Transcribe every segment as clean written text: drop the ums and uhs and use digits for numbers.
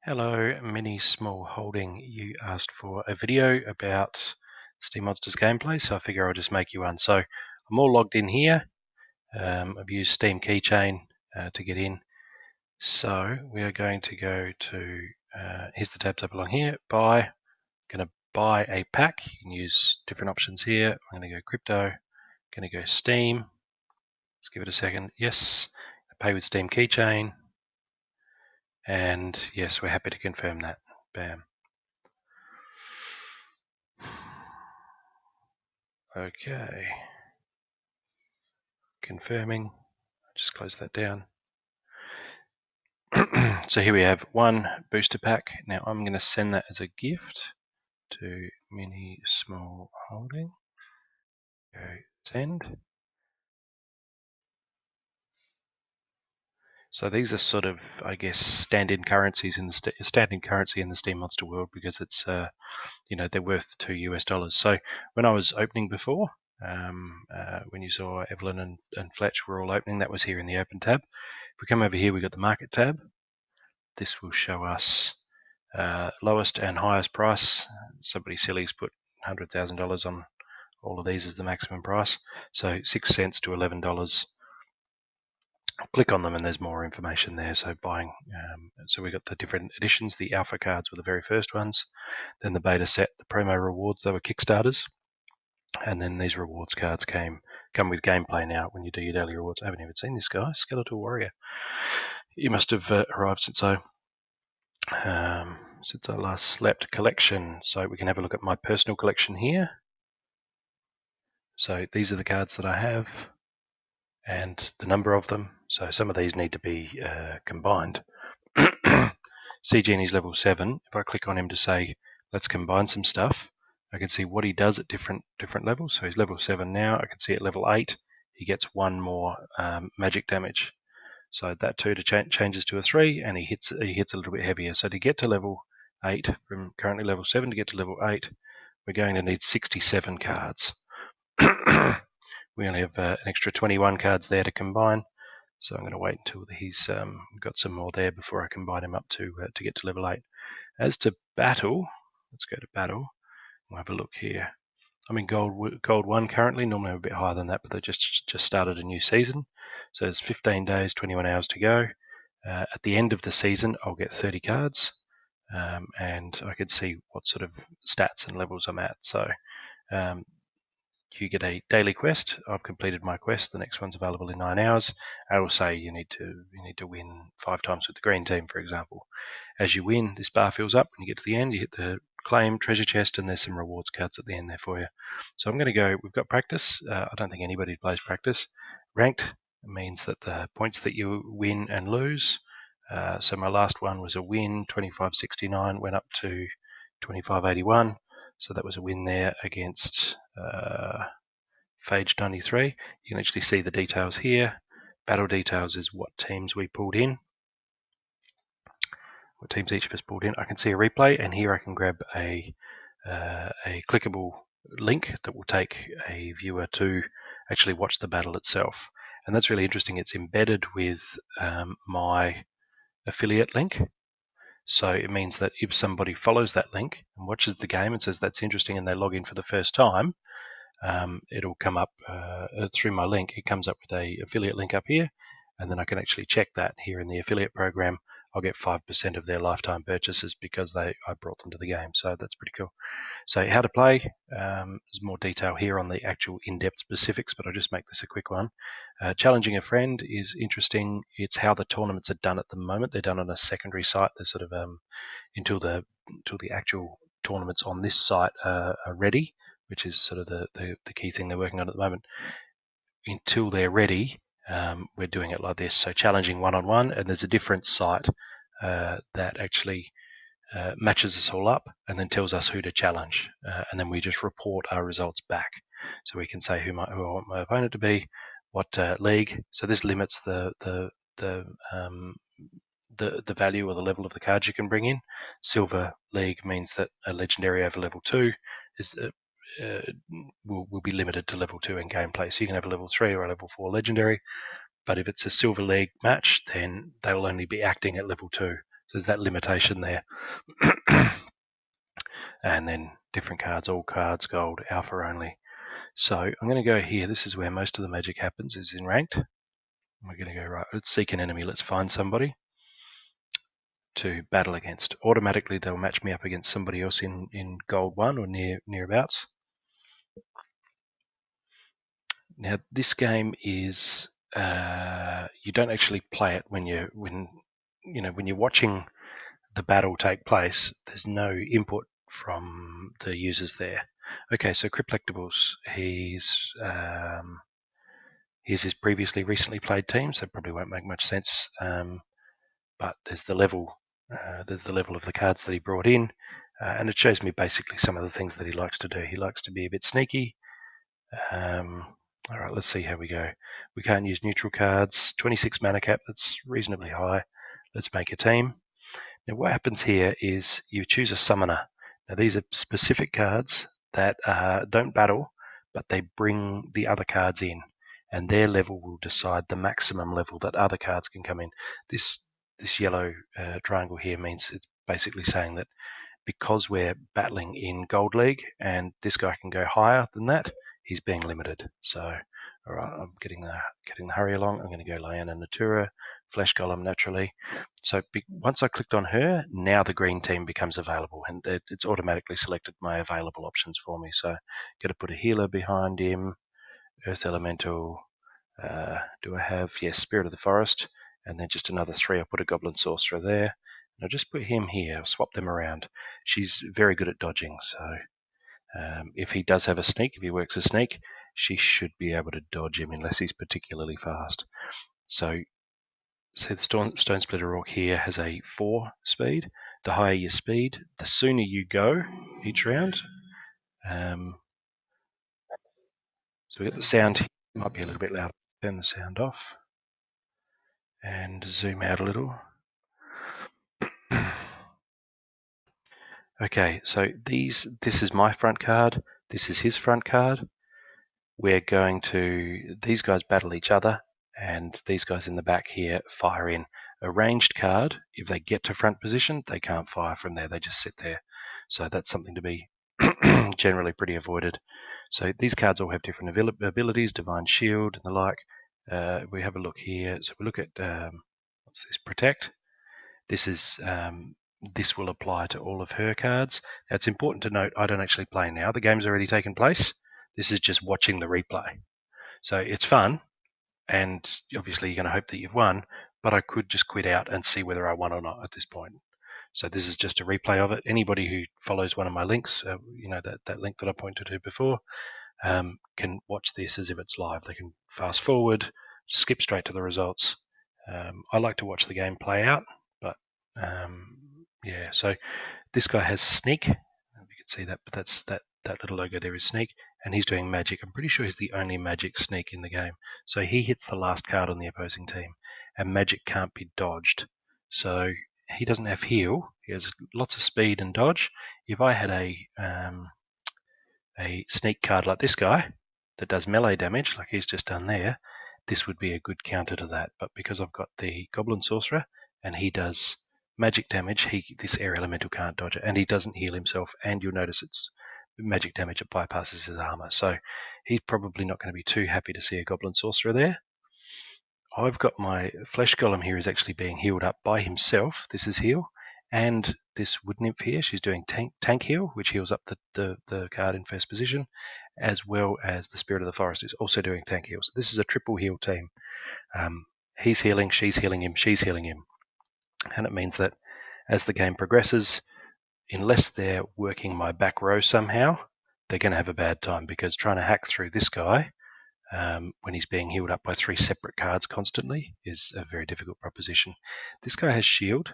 Hello, Mini Small Holding. You asked for a video about Steam Monsters gameplay, so I figure I'll just make you one. So I'm all logged in here. I've used Steam Keychain to get in. So we are going to go to, here's the tabs up along here, buy. I'm going to buy a pack. You can use different options here. I'm going to go crypto. I'm going to go Steam. Let's give it a second. Yes, pay with Steam Keychain. And yes, we're happy to confirm that. Bam. Okay. Confirming. Just close that down. So here we have one booster pack. Now I'm going to send that as a gift to Mini Small Holding. Go send. So these are sort of, I guess, standard currencies in the standard currency in the Steam Monster world because it's, they're worth $2 US. So when I was opening before, when you saw Evelyn and Fletch were all opening, that was here in the open tab. If we come over here, we've got the market tab. This will show us lowest and highest price. Somebody silly's put $100,000 on all of these as the maximum price. So 6 cents to $11. Click on them and there's more information there. So buying, so we got the different editions. The alpha cards were the very first ones. Then the beta set, the promo rewards, they were Kickstarters. And then these rewards cards come with gameplay now when you do your daily rewards. I haven't even seen this guy, Skeletal Warrior. You must have arrived since I last slept. Collection. So we can have a look at my personal collection here. So these are the cards that I have and the number of them. So some of these need to be combined. C Genie's level 7. If I click on him to say, let's combine some stuff, I can see what he does at different levels. So he's level 7 now. I can see at level 8, he gets one more magic damage. So that 2 changes to a 3, and he hits a little bit heavier. So to get to level 8, from currently level 7 to get to level 8, we're going to need 67 cards. We only have an extra 21 cards there to combine. So I'm going to wait until he's got some more there before I combine him up to get to level 8. As to battle, let's go to battle. We'll have a look here. I'm in gold 1 currently. Normally I'm a bit higher than that, but they just started a new season. So it's 15 days, 21 hours to go. At the end of the season, I'll get 30 cards, and I can see what sort of stats and levels I'm at. So you get a daily quest. I've completed my quest. The next one's available in 9 hours. I will say you need to win 5 times with the green team, for example. As you win, this bar fills up. When you get to the end, you hit the claim treasure chest, and there's some rewards cards at the end there for you. So I'm going to go. We've got practice. I don't think anybody plays practice. Ranked means that the points that you win and lose. So my last one was a win, 2569, went up to 2581. So that was a win there against Phage 93. You can actually see the details here. Battle details is what teams we pulled in. What teams each of us pulled in. I can see a replay, and here I can grab a clickable link that will take a viewer to actually watch the battle itself. And that's really interesting. It's embedded with my affiliate link. So it means that if somebody follows that link and watches the game and says that's interesting and they log in for the first time, it'll come up through my link. It comes up with a affiliate link up here, and then I can actually check that here in the affiliate program. I'll get 5% of their lifetime purchases because I brought them to the game. So that's pretty cool. So how to play, there's more detail here on the actual in-depth specifics, but I'll just make this a quick one. Challenging a friend is interesting. It's how the tournaments are done at the moment. They're done on a secondary site. They're sort of until the actual tournaments on this site are ready, which is sort of the key thing they're working on at the moment. Until they're ready, we're doing it like this. So challenging one-on-one, and there's a different site that actually matches us all up and then tells us who to challenge, and then we just report our results back. So we can say who I want my opponent to be, what league. So this limits the value or the level of the cards you can bring in. Silver league means that a legendary over level 2 is will be limited to level 2 in gameplay. So you can have a level 3 or a level 4 legendary, but if it's a silver league match, then they will only be acting at level 2. So there's that limitation there. And then different cards, all cards, gold, alpha only. So I'm going to go here. This is where most of the magic happens, is in ranked. We're going to go, right, let's seek an enemy. Let's find somebody to battle against. Automatically, they'll match me up against somebody else in gold 1 or nearabouts. Now, this game is you don't actually play it when you're watching the battle take place. There's no input from the users there. Okay, so Cryptlectables, he's his previously recently played teams. That probably won't make much sense, but there's the level of the cards that he brought in, and it shows me basically some of the things that he likes to do. He likes to be a bit sneaky. All right, let's see how we go. We can't use neutral cards. 26 mana cap, that's reasonably high. Let's make a team. Now what happens here is you choose a summoner. Now these are specific cards that don't battle, but they bring the other cards in, and their level will decide the maximum level that other cards can come in. This yellow triangle here means it's basically saying that because we're battling in Gold League and this guy can go higher than that, he's being limited. So, all right, I'm getting the hurry along. I'm going to go Lyanna Natura, Flesh Golem naturally. So once I clicked on her, now the green team becomes available, and it's automatically selected my available options for me. So, got to put a healer behind him, Earth Elemental. Do I have, yes, Spirit of the Forest, and then just another 3. I'll put a Goblin Sorcerer there. And I'll just put him here. I'll swap them around. She's very good at dodging, so if he does have a sneak, if he works a sneak, she should be able to dodge him unless he's particularly fast. So the Stone Splitter Orc here has a 4 speed. The higher your speed, the sooner you go each round. So we get the sound here. It might be a little bit loud. Turn the sound off and zoom out a little. Okay, so this is my front card. This is his front card. We're going to, these guys battle each other, and these guys in the back here fire in. A ranged card, if they get to front position, they can't fire from there, they just sit there. So that's something to be generally pretty avoided. So these cards all have different abilities, Divine Shield and the like. We have a look here. So we look at, what's this, Protect. This is this will apply to all of her cards. Now, it's important to note I don't actually play now. The game's already taken place. This is just watching the replay. So it's fun, and obviously you're going to hope that you've won, but I could just quit out and see whether I won or not at this point. So this is just a replay of it. Anybody who follows one of my links, that link that I pointed to before, can watch this as if it's live. They can fast forward, skip straight to the results. I like to watch the game play out, but yeah, so this guy has Sneak. You can see that, but that's that little logo there is Sneak, and he's doing magic. I'm pretty sure he's the only magic sneak in the game. So he hits the last card on the opposing team, and magic can't be dodged. So he doesn't have heal. He has lots of speed and dodge. If I had a sneak card like this guy that does melee damage, like he's just done there, this would be a good counter to that. But because I've got the Goblin Sorcerer and he does magic damage, this air elemental can't dodge it, and he doesn't heal himself, and you'll notice it's magic damage, it bypasses his armor. So he's probably not going to be too happy to see a Goblin Sorcerer there. I've got my Flesh Golem here is actually being healed up by himself. This is heal. And this Wood Nymph here, she's doing tank heal, which heals up the card in first position, as well as the Spirit of the Forest is also doing tank heal. So this is a triple heal team. He's healing, she's healing him, she's healing him. And it means that as the game progresses, unless they're working my back row somehow, they're going to have a bad time, because trying to hack through this guy when he's being healed up by 3 separate cards constantly is a very difficult proposition. This guy has shield,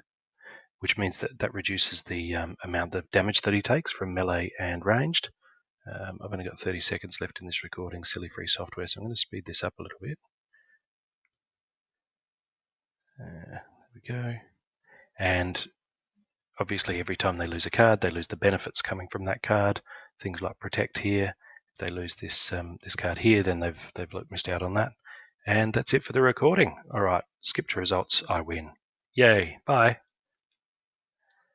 which means that reduces the amount of damage that he takes from melee and ranged. I've only got 30 seconds left in this recording, silly free software, so I'm going to speed this up a little bit. There we go. And obviously every time they lose a card, they lose the benefits coming from that card. Things like Protect here. If they lose this card here, then they've missed out on that. And that's it for the recording. All right, skip to results, I win. Yay, bye.